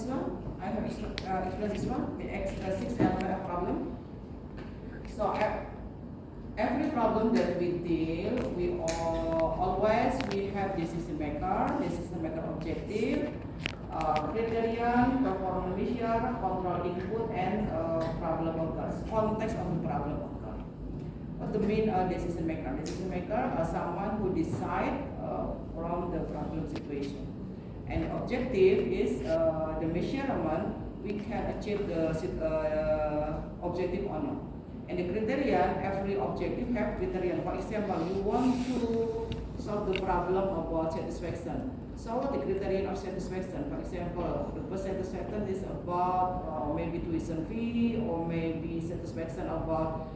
one? I have explained this one, the X6 element problem. So every problem that we deal, we always have decision maker objective, criterion, performance measure, control input, and problem occurs. Context of the problem occurs. What the main decision maker? Decision maker is someone who decide from the problem situation. And the objective is the measurement we can achieve the objective or not. And the criterion, every objective have criterion. For example, you want to solve the problem about satisfaction. So what the criterion of satisfaction? For example, the first satisfaction is about maybe tuition fee, or maybe satisfaction about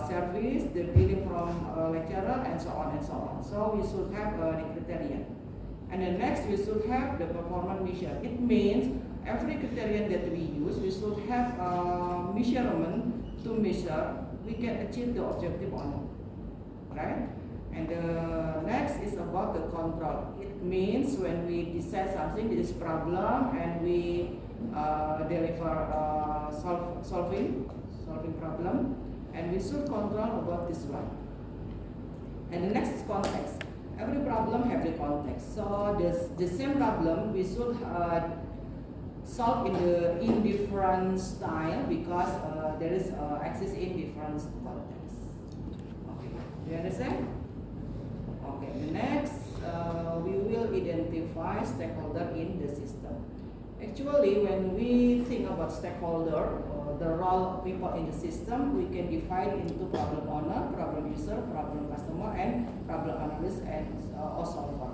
service, the billing from lecturer, and so on and so on. So we should have the criterion. And then next we should have the performance measure. It means every criterion that we use, we should have measurement to measure we can achieve the objective or not, right? And the next is about the control. It means when we decide something, this problem, and we deliver solving problem, and we should control about this one. And the next is context. Every problem have the context. So the same problem we should solve in different style, because there is exists in different context. Okay, do you understand? Okay, the next we will identify stakeholder in the system. Actually, when we think about stakeholder, the role of people in the system, we can divide into problem owner, problem user, problem customer, and problem analyst and or solver.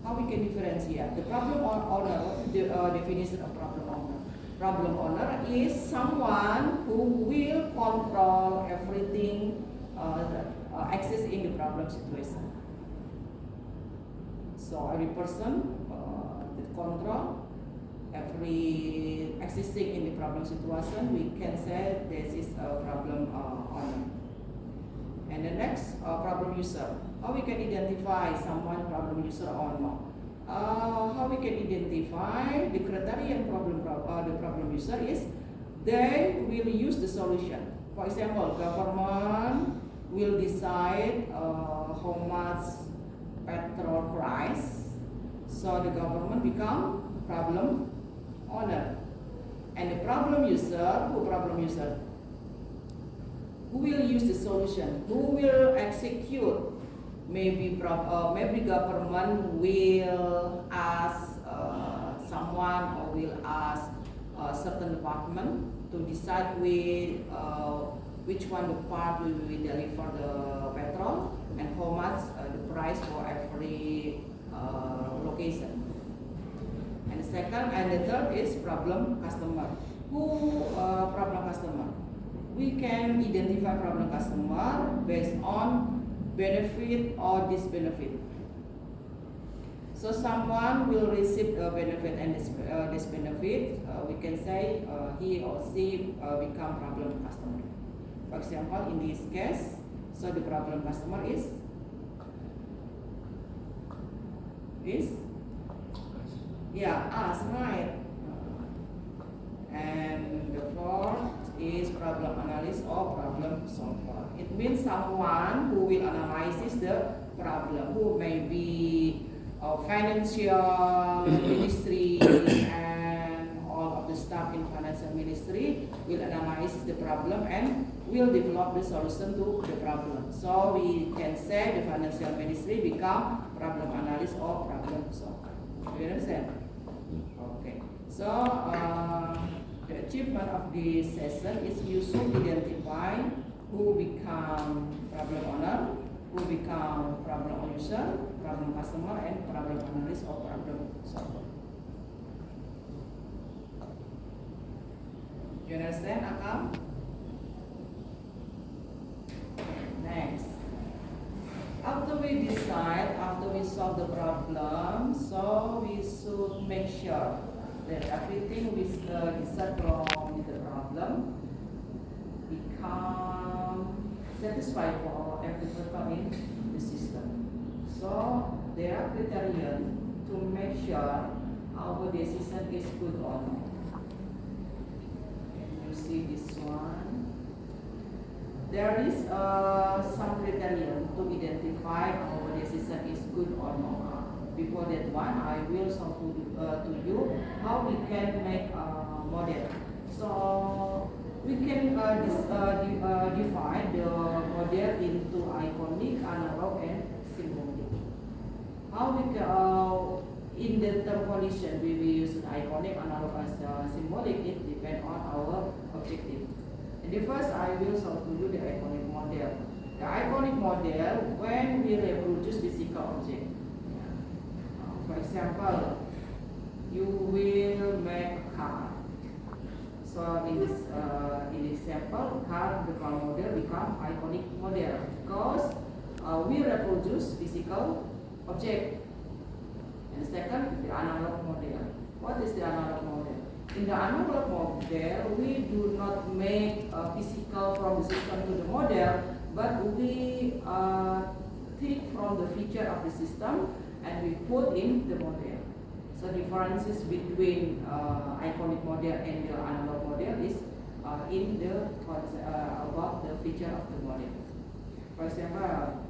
How we can differentiate? The problem owner, what is the definition of problem owner? Problem owner is someone who will control everything that exists in the problem situation. So every person that control every existing in the problem situation, we can say this is a problem owner. And the next, problem user. How we can identify someone problem user or not? How we can identify the criterion the problem user is they will use the solution. For example, government will decide how much petrol price, so the government become problem owner. And the problem user, who will use the solution, who will execute. Maybe government will ask someone, or will ask a certain department to decide which one the part will deliver the petrol, and how much the price for every location. And the second and the third is problem customer. Problem customer? We can identify problem customer based on benefit or disbenefit. So someone will receive a benefit and disbenefit. We can say he or she become problem customer. For example, in this case, so the problem customer is us, right? And the fourth is problem analyst or problem solver. It means someone who will analyze the problem, who may be financial ministry, and all of the staff in financial ministry will analyze the problem and will develop the solution to the problem. So we can say the financial ministry become problem analyst or problem solver. Do you understand? Okay. So the achievement of this session is you should identify who become problem owner, who become problem user, problem customer, and problem analyst or problem solver. You understand, Akam? Next. After we decide, after we solve the problem, so we should make sure that everything we decide from the problem become satisfied for every person in the system. So there are criteria to make sure our decision is good or not. And you see this one. There is some criterion to identify our decision is good or not. Before that one, I will show to you how we can make a model. So we can divide the model into iconic, analog, and symbolic. How we can, in the term condition, we will use iconic, analog, and symbolic. It depends on our objective. And the first, I will show to you the iconic model. The iconic model, when we reproduce physical object. For example, you will make a car. So in this example, car, the car model become iconic model because we reproduce physical object. And second, the analog model. What is the analog model? In the analog model, we do not make physical from the system to the model, but we take from the feature of the system and we put in the model. So differences between iconic model and the analog model is in the about the feature of the model. For example,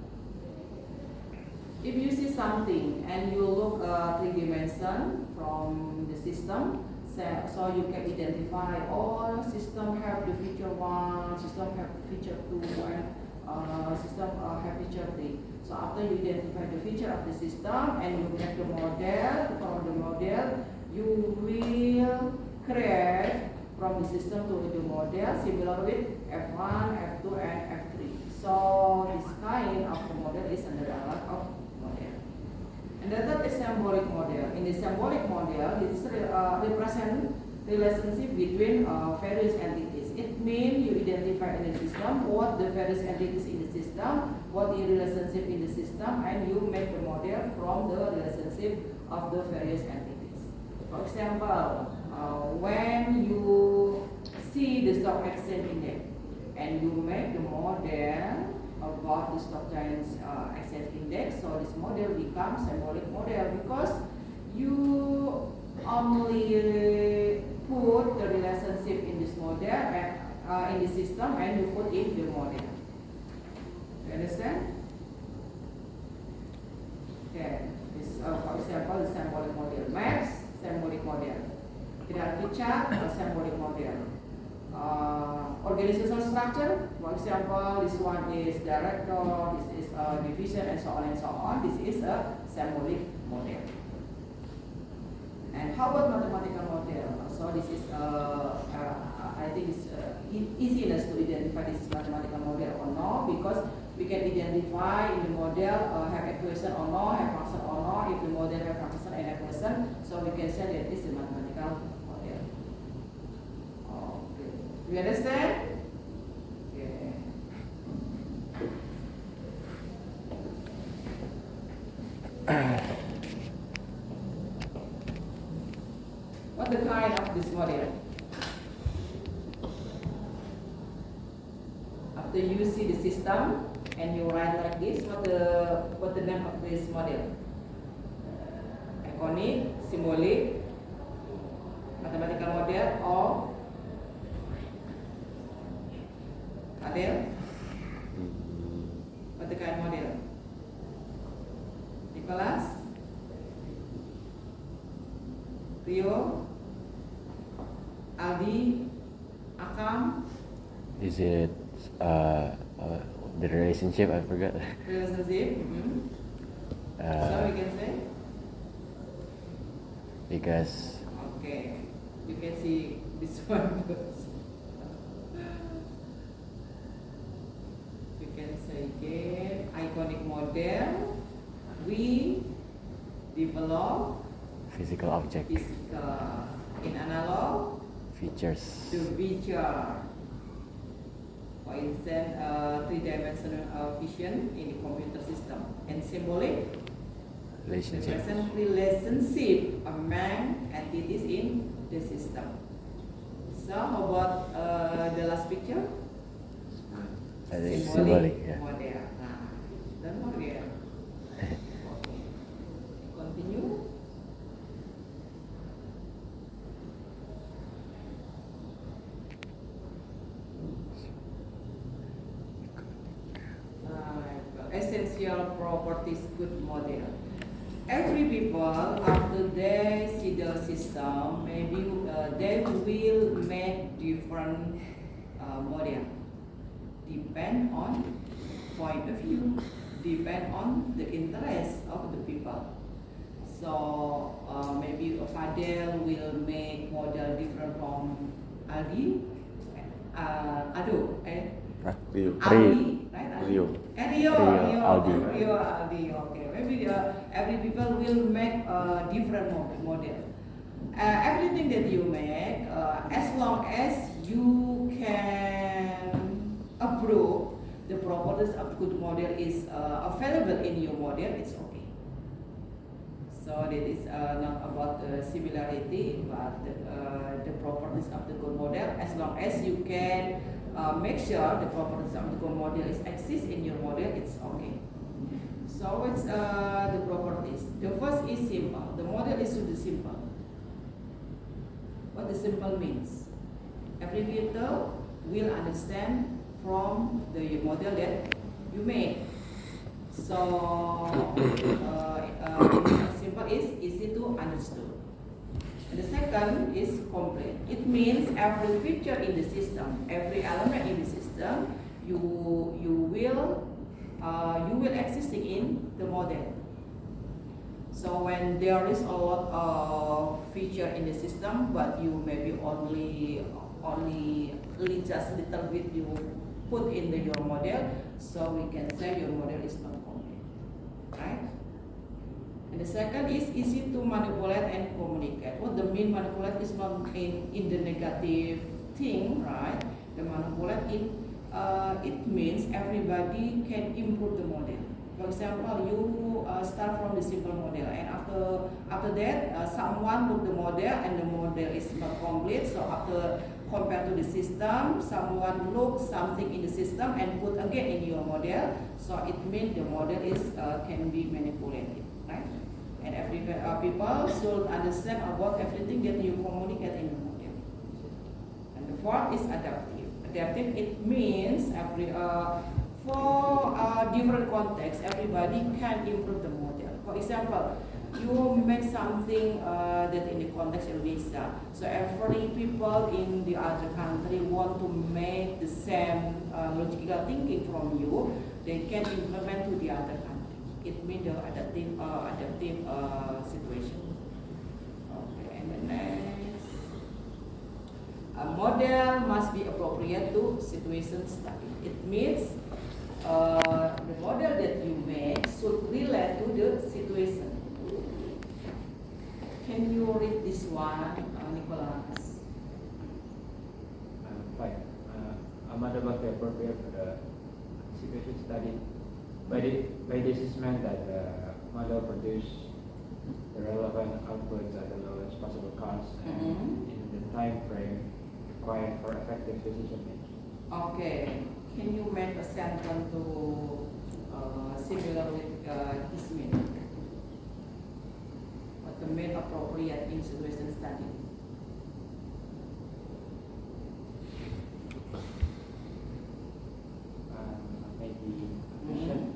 if you see something and you look 3 dimension from the system, so you can identify all system have the feature 1, system have feature 2, and system have feature 3. So after you identify the feature of the system and you make the model, from the model you will create from the system to the model similar with F1, F2, and F3. So this kind of the model is under the analog of model. And the third is symbolic model. In the symbolic model, this represent relationship between various entities. It means you identify in the system what the various entities in the system, what the relationship in the system, and you make the model from the relationship of the various entities. For example, when you see the stock exchange index and you make the model about the stock exchange index, so this model becomes symbolic model because you only put the relationship in this model and in the system and you put in the model. You understand? Okay. This, for example, the symbolic model. Maps, symbolic model. Hierarchy chart, symbolic model. Organizational structure, for example, this one is director, this is division, and so on and so on. This is a symbolic model. And how about mathematical model? So this is, I think it's easiness to identify this is mathematical model or not, because we can identify in the model have equation or not, have function or not. If the model have function and equation, so we can say that this is a mathematical model. Okay, you understand? Okay. What the kind of this model? After you see the system and you write like this, what the name of this model? Iconic, symbolic, mathematical model, or model? What the kind model? Nicholas? Rio? Aldi? Akam? Is it the relationship? I forgot. Relationship? So we can say? Because Okay, you can see this one first. You can say again, iconic model. We develop physical object physical in analog features. to feature. For instance, 3-dimensional vision in the computer system, and symbolic Relationship. relationship among entities in the system. So how about the last picture? I think symbolic, yeah. Model. Nah, the model. Continue. special properties good model. Every people after they see the system, maybe they will make different model. Depend on point of view, depend on the interest of the people. So maybe Fadel will make model different from Aldi, Rio. Aldi, right? Rio. Rio, Aldi. Rio, Aldi. Okay, maybe every people will make a different model. Everything that you make, as long as you can approve the properties of good model is available in your model, it's okay. So that is not about the similarity, but the properties of the good model. As long as you can make sure the properties of the good model is exist in your model, it's okay. So what's the properties? The first is simple. The model is really simple. What the simple means? Every people will understand from the model that you made. So simple is easy to understand. And the second is complete. It means every feature in the system, every element in the system, you will existing in the model. So when there is a lot of feature in the system, but you maybe only just little bit you put in your model, so we can say your model is not complete, right? And the second is easy to manipulate and communicate. What the mean manipulate is not in the negative thing, right? The manipulate it means everybody can improve the model. For example, you start from the simple model, and after that, someone look the model and the model is not complete. So after compared to the system, someone look something in the system and put again in your model. So it means the model is can be manipulated, right? And every people should understand about everything that you communicate in the model. And the fourth is adaptive. Adaptive, it means every for different contexts, everybody can improve the model. For example, you make something that in the context of Indonesia, so every people in the other country want to make the same logical thinking from you, they can implement to the other country. It means the adaptive situation. Okay, and the next, a model must be appropriate to situation study. It means the model that you make should relate to the situation. Can you read this one, Nicholas? Fine. A model must be appropriate for the situation study. By this is meant that the model produce the relevant outputs at the lowest possible cost and in the time frame required for effective decision making. Okay. Can you make a sentence to similar with this meaning? What the main appropriate in situation study? Maybe efficient.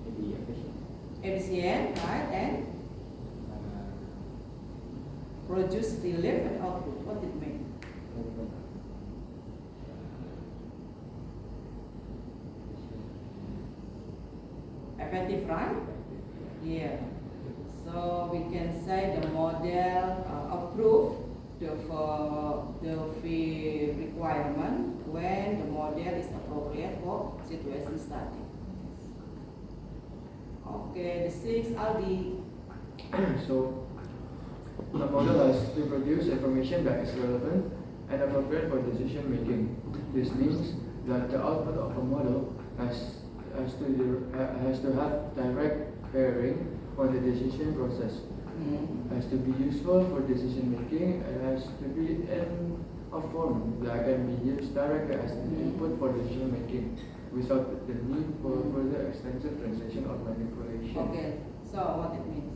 Maybe efficient. Efficient, right? And produce relevant output. What it mean? Effective, right? Yeah. So we can say the model approve the fee requirement when the model is appropriate for situation study. Okay, the sixth, Aldi. So, the model has to produce information that is relevant and appropriate for decision making. This means that the output of a model has to have direct bearing on the decision process. Has to be useful for decision making and has to be in a form that can be used directly as an input for decision making without the need for further extensive translation or manipulation. Okay, so what it means?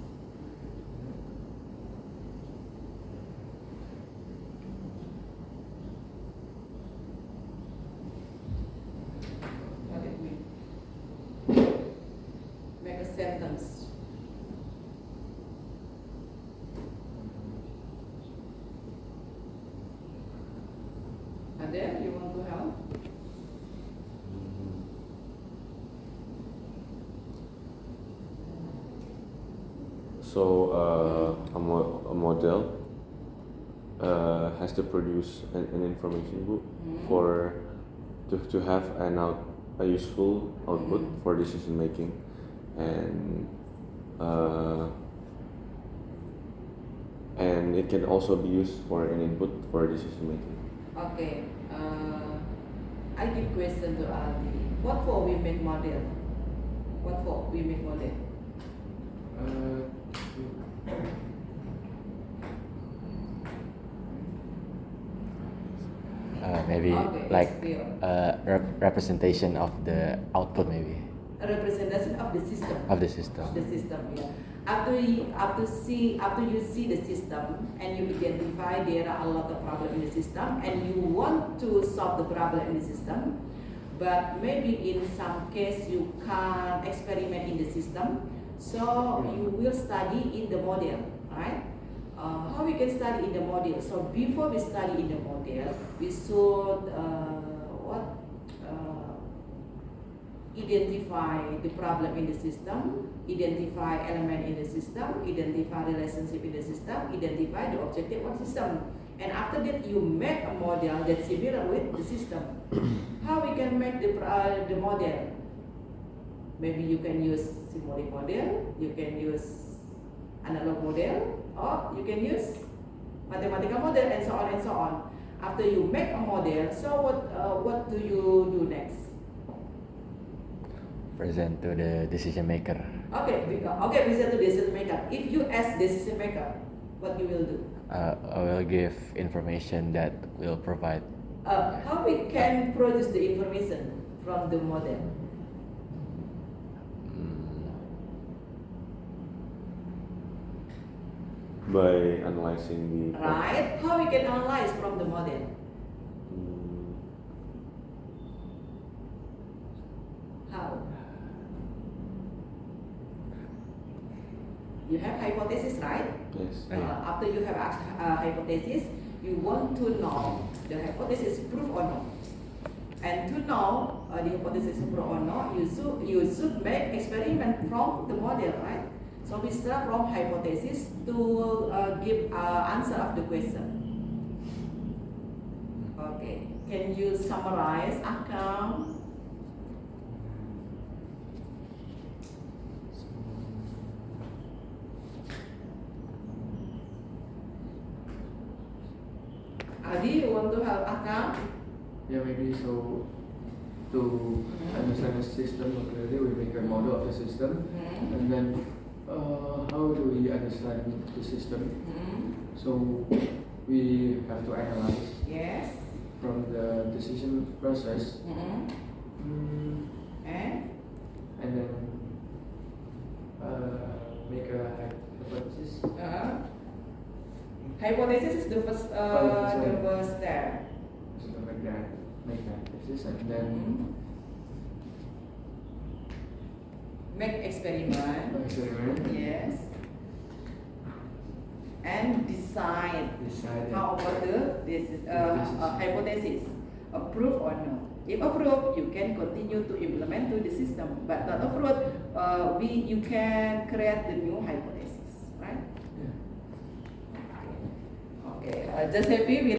What it means? Adele, you want to help? So a model has to produce an information book for to have a useful output for decision making, and it can also be used for an input for decision making. Okay. I give question to Aldi. What for we make model? What for we make model? Maybe Okay, like it's clear. representation of the output, maybe A representation of the system. of the system. The system, yeah. After you see the system and you identify there are a lot of problems in the system and you want to solve the problem in the system, but maybe in some case you can't experiment in the system, so you will study in the model, right? How we can study in the model? So before we study in the model, we should identify the problem in the system, identify element in the system, identify relationship in the system, identify the objective of the system. And after that, you make a model that's similar with the system. How we can make the model? Maybe you can use symbolic model, you can use analog model, or you can use mathematical model, and so on and so on. After you make a model, so what do you do next? Present to the decision maker. Okay, present to decision maker. If you ask decision maker, what you will do? I will give information that will provide. How we can produce the information from the model? By analyzing the Right? How we can analyze from the model? How? You have hypothesis, right? Yes. After you have hypothesis, you want to know the hypothesis proof or not. And to know the hypothesis proof or not, you should make experiment from the model, right? So we start from hypothesis to give answer of the question. Okay, can you summarize Akam? Adi, you want to help Akam? Yeah, maybe so. To understand the system more clearly, we make a model of the system, and then how do we understand the system? So we have to analyze Yes. from the decision process, And and then make a hypothesis. Hypothesis is the first step. So make that hypothesis, and then Make experiment. experiment. Yes. And decide how about this is hypothesis, approve or no. If approved, you can continue to implement to the system. But not approved, you can create the new hypothesis, right? Yeah. Okay. Just happy with